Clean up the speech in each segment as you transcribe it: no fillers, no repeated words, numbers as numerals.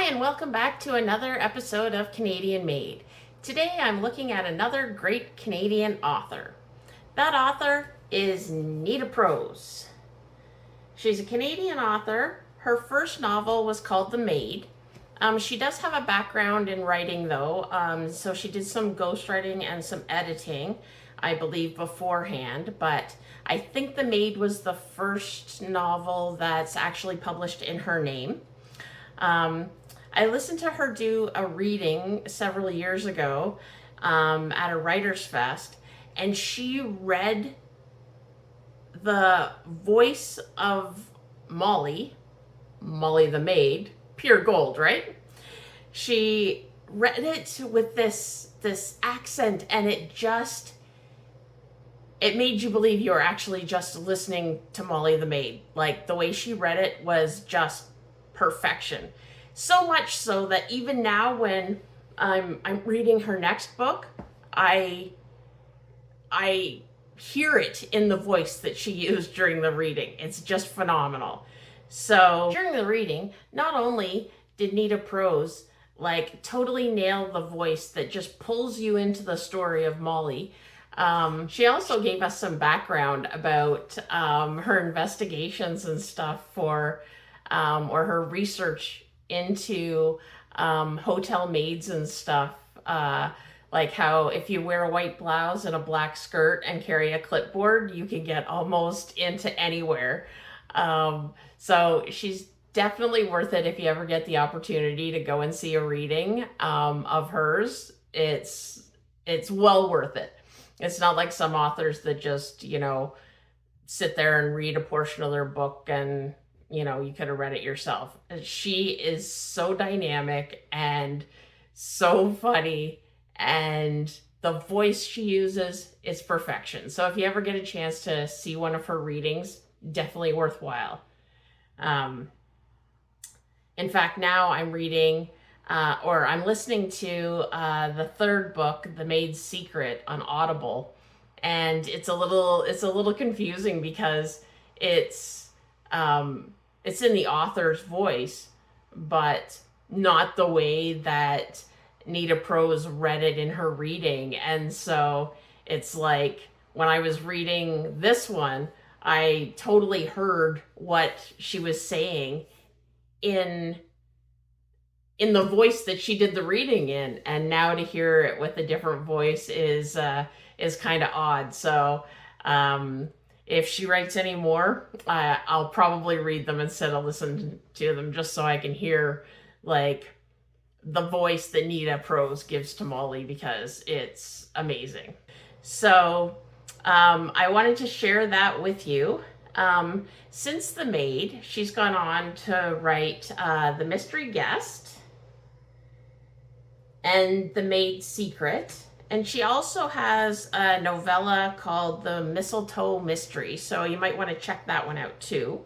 Hi, and welcome back to another episode of Canadian Made. Today I'm looking at another great Canadian author. That author is Nita Prose. She's a Canadian author. Her first novel was called The Maid. She does have a background in writing though, so she did some ghostwriting and some editing, I believe, beforehand, but I think The Maid was the first novel that's actually published in her name. I listened to her do a reading several years ago at a writer's fest, and she read the voice of Molly the maid, pure gold, right? She read it with this accent, and it made you believe you were actually just listening to Molly the maid. Like, the way she read it was just perfection. So much so that even now when I'm reading her next book, I hear it in the voice that she used during the reading. It's just phenomenal. So during the reading, not only did Nita Prose totally nail the voice that just pulls you into the story of Molly, she also gave us some background about her investigations and stuff or her research into hotel maids and stuff. Like how if you wear a white blouse and a black skirt and carry a clipboard, you can get almost into anywhere. So she's definitely worth it if you ever get the opportunity to go and see a reading of hers. It's well worth it. It's not like some authors that just, sit there and read a portion of their book and, you could have read it yourself. She is so dynamic and so funny, and the voice she uses is perfection. So if you ever get a chance to see one of her readings, definitely worthwhile. In fact, now I'm reading I'm listening to the third book, The Maid's Secret, on Audible, and it's a little confusing because it's in the author's voice, but not the way that Nita Prose read it in her reading. And so it's like when I was reading this one, I totally heard what she was saying in the voice that she did the reading in, and now to hear it with a different voice is kind of odd. So if she writes any more, I'll probably read them instead of listen to them, just so I can hear the voice that Nita Prose gives to Molly, because it's amazing. So I wanted to share that with you. Since The Maid, she's gone on to write The Mystery Guest and The Maid's Secret. And she also has a novella called The Mistletoe Mystery, so you might want to check that one out too.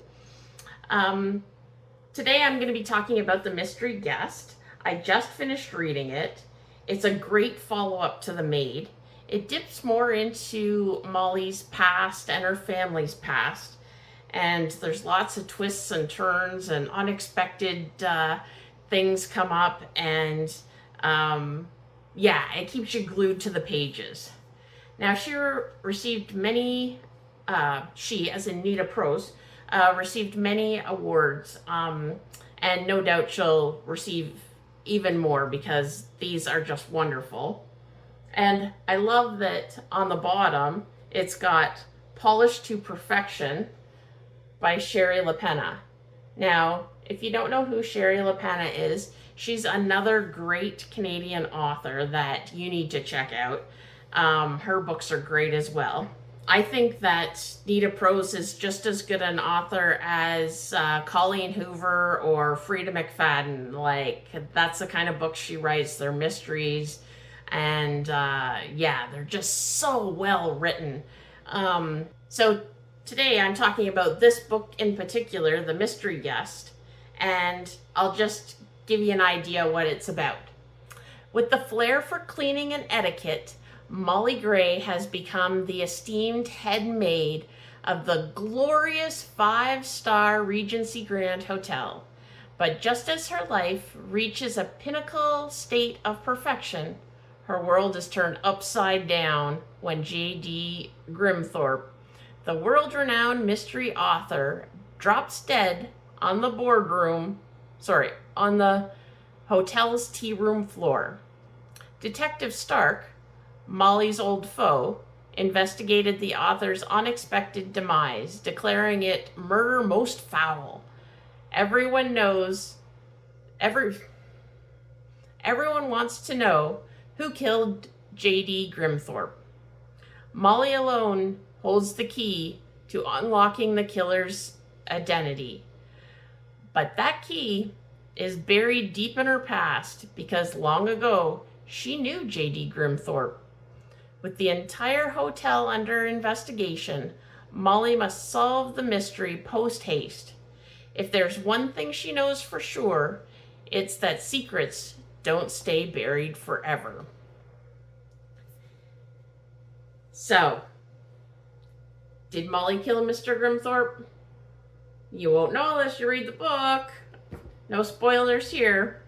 Today I'm going to be talking about The Mystery Guest. I just finished reading it. It's a great follow-up to The Maid. It dips more into Molly's past and her family's past, and there's lots of twists and turns and unexpected things come up, and it keeps you glued to the pages. Now, she received many, she, as in Nita Prose, received many awards, and no doubt she'll receive even more because these are just wonderful. And I love that on the bottom, it's got Polished to Perfection by Shari LaPena. Now, if you don't know who Shari LaPena is, she's another great Canadian author that you need to check out. Her books are great as well. I think that Nita Prose is just as good an author as Colleen Hoover or Frida McFadden. That's the kind of books she writes. They're mysteries, and they're just so well written. So today I'm talking about this book in particular, The Mystery Guest, and I'll just give you an idea what it's about. With the flair for cleaning and etiquette, Molly Gray has become the esteemed head maid of the glorious 5-star Regency Grand Hotel. But just as her life reaches a pinnacle state of perfection, her world is turned upside down when J D Grimthorpe, the world-renowned mystery author, drops dead on the on the hotel's tea room floor. Detective Stark, Molly's old foe, investigated the author's unexpected demise, declaring it murder most foul. Everyone wants to know who killed J D Grimthorpe. Molly alone holds the key to unlocking the killer's identity. But that key is buried deep in her past because long ago she knew J D Grimthorpe. With the entire hotel under investigation, Molly must solve the mystery post-haste. If there's one thing she knows for sure, it's that secrets don't stay buried forever. So, did Molly kill Mr. Grimthorpe? You won't know unless you read the book. No spoilers here.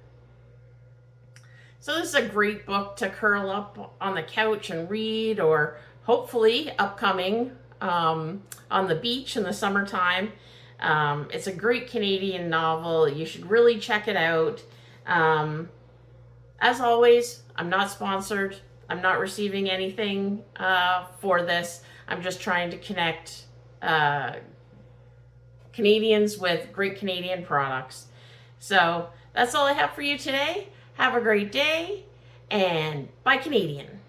So this is a great book to curl up on the couch and read, or hopefully upcoming on the beach in the summertime. It's a great Canadian novel. You should really check it out. As always, I'm not sponsored. I'm not receiving anything for this. I'm just trying to connect Canadians with great Canadian products. So that's all I have for you today. Have a great day, and bye Canadian.